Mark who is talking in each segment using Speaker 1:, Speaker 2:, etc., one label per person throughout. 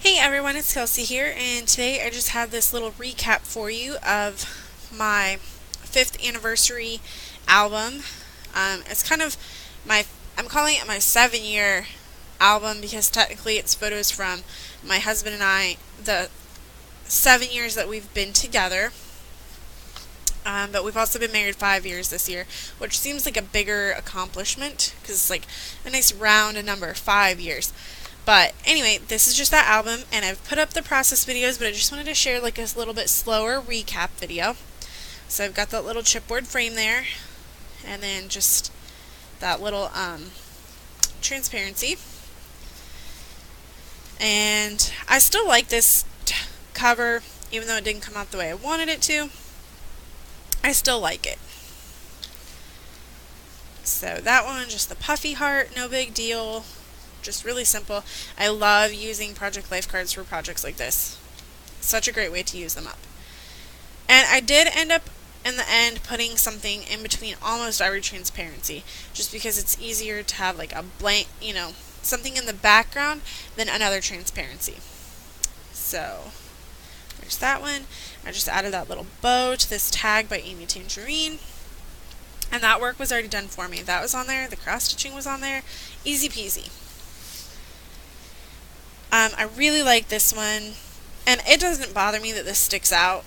Speaker 1: Hey everyone, it's Kelsey here, and today I just have this little recap for you of my 5th anniversary album. It's kind of I'm calling it my 7-year album because technically it's photos from my husband and I, the 7 years that we've been together. But we've also been married 5 years this year, which seems like a bigger accomplishment because it's like a nice round number, 5 years. But anyway, this is just that album, and I've put up the process videos, but I just wanted to share like a little bit slower recap video. So I've got that little chipboard frame there, and then just that little transparency. And I still like this cover, even though it didn't come out the way I wanted it to. I still like it. So that one, just the puffy heart, no big deal. Just really simple. I love using Project Life cards for projects like this. Such a great way to use them up. And I did end up in the end putting something in between almost every transparency, just because it's easier to have like a blank, something in the background than another transparency. So there's that one. I just added that little bow to this tag by Amy Tangerine. And that work was already done for me. That was on there. The cross stitching was on there. Easy peasy. I really like this one, and it doesn't bother me that this sticks out.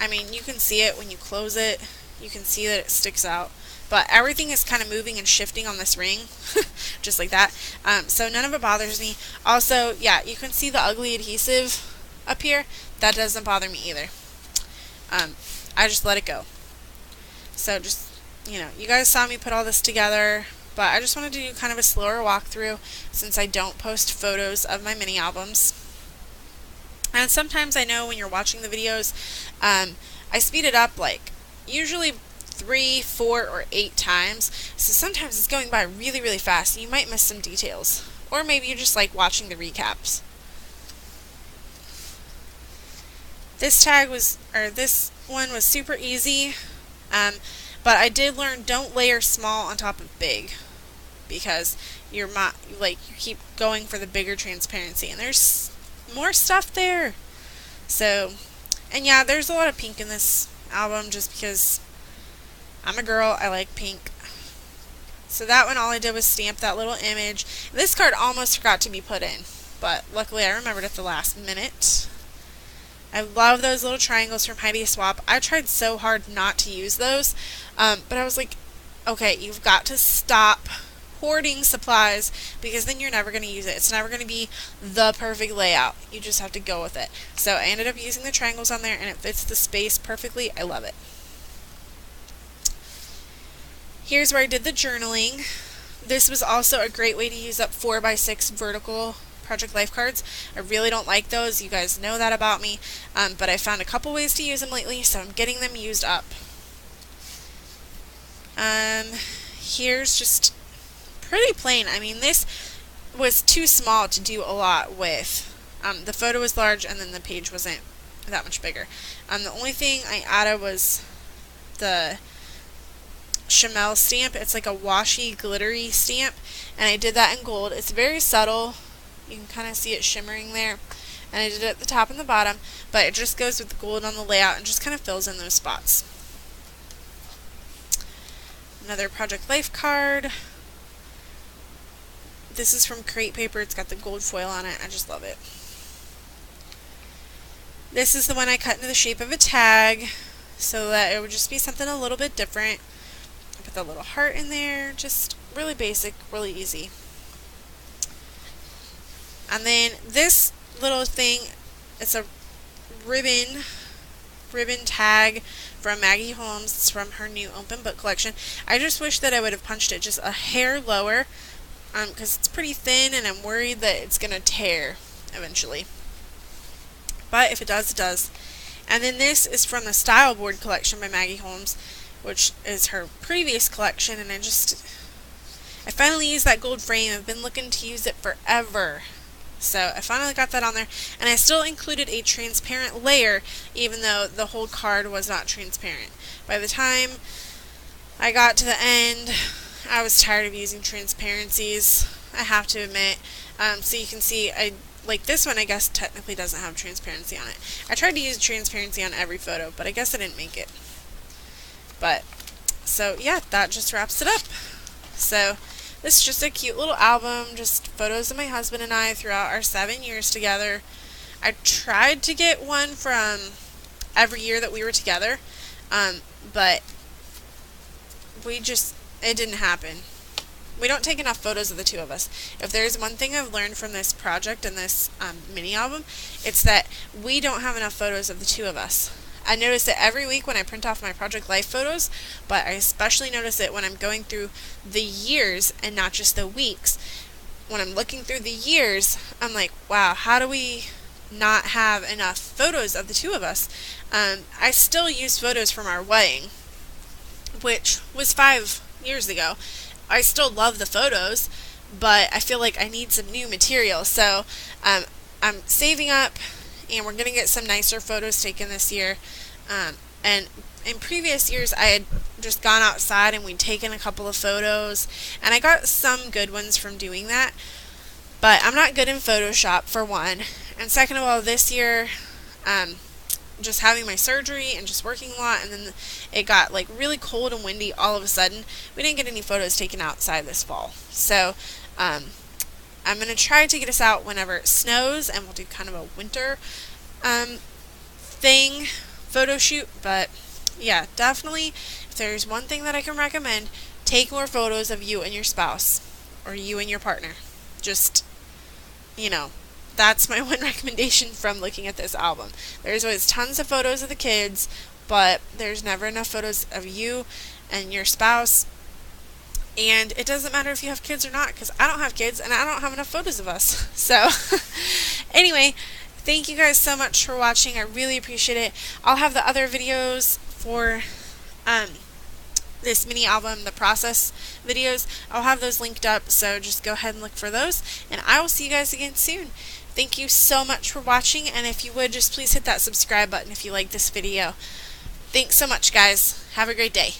Speaker 1: I mean, you can see it when you close it. You can see that it sticks out, but everything is kind of moving and shifting on this ring, just like that. So none of it bothers me. Also, yeah, you can see the ugly adhesive up here. That doesn't bother me either. I just let it go. So just, you guys saw me put all this together. But I just wanted to do kind of a slower walkthrough since I don't post photos of my mini albums. And sometimes I know when you're watching the videos, I speed it up like usually 3, 4, or 8 times. So sometimes it's going by really, really fast and you might miss some details. Or maybe you just like watching the recaps. This one was super easy. But I did learn don't layer small on top of big, because you keep going for the bigger transparency, and there's more stuff there. So, and yeah, there's a lot of pink in this album just because I'm a girl, I like pink. So that one, all I did was stamp that little image. This card almost forgot to be put in, but luckily I remembered at the last minute. I love those little triangles from Heidi Swapp. I tried so hard not to use those, but I was like, okay, you've got to stop hoarding supplies because then you're never going to use it. It's never going to be the perfect layout. You just have to go with it. So I ended up using the triangles on there, and it fits the space perfectly. I love it. Here's where I did the journaling. This was also a great way to use up 4x6 vertical Project Life cards. I really don't like those. You guys know that about me. But I found a couple ways to use them lately, so I'm getting them used up. Here's just pretty plain. I mean, this was too small to do a lot with. The photo was large, and then the page wasn't that much bigger. The only thing I added was the Chamel stamp. It's like a washy, glittery stamp, and I did that in gold. It's very subtle. You can kind of see it shimmering there. And I did it at the top and the bottom, but it just goes with the gold on the layout and just kind of fills in those spots. Another Project Life card. This is from Crate Paper. It's got the gold foil on it. I just love it. This is the one I cut into the shape of a tag so that it would just be something a little bit different. I put that little heart in there. Just really basic, really easy. And then this little thing, it's a ribbon tag from Maggie Holmes. It's from her new open book collection. I just wish that I would have punched it just a hair lower because it's pretty thin and I'm worried that it's going to tear eventually. But if it does, it does. And then this is from the Style Board collection by Maggie Holmes, which is her previous collection, and I finally used that gold frame. I've been looking to use it forever. So I finally got that on there, and I still included a transparent layer even though the whole card was not transparent. By the time I got to the end, I was tired of using transparencies. I have to admit, So you can see, like this one I guess technically doesn't have transparency on it. I tried to use transparency on every photo, but I guess I didn't make it. But, so yeah, that just wraps it up. So, this is just a cute little album, just photos of my husband and I throughout our 7 years together. I tried to get one from every year that we were together, but it didn't happen. We don't take enough photos of the two of us. If there's one thing I've learned from this project and this mini album, it's that we don't have enough photos of the two of us. I notice it every week when I print off my Project Life photos, but I especially notice it when I'm going through the years and not just the weeks. When I'm looking through the years, I'm like, wow, how do we not have enough photos of the two of us? I still use photos from our wedding, which was 5 years ago. I still love the photos, but I feel like I need some new material. So I'm saving up, and we're going to get some nicer photos taken this year. And in previous years, I had just gone outside and we'd taken a couple of photos, and I got some good ones from doing that. But I'm not good in Photoshop, for one. And second of all, this year, just having my surgery and just working a lot, and then it got like really cold and windy all of a sudden. We didn't get any photos taken outside this fall. So I'm going to try to get us out whenever it snows, and we'll do kind of a winter photo shoot. But yeah, definitely, if there's one thing that I can recommend, take more photos of you and your spouse, or you and your partner. Just, that's my one recommendation from looking at this album. There's always tons of photos of the kids, but there's never enough photos of you and your spouse. And it doesn't matter if you have kids or not, because I don't have kids and I don't have enough photos of us. So, anyway, thank you guys so much for watching. I really appreciate it. I'll have the other videos for this mini album, the process videos. I'll have those linked up, so just go ahead and look for those. And I will see you guys again soon. Thank you so much for watching, and if you would, just please hit that subscribe button if you like this video. Thanks so much, guys. Have a great day.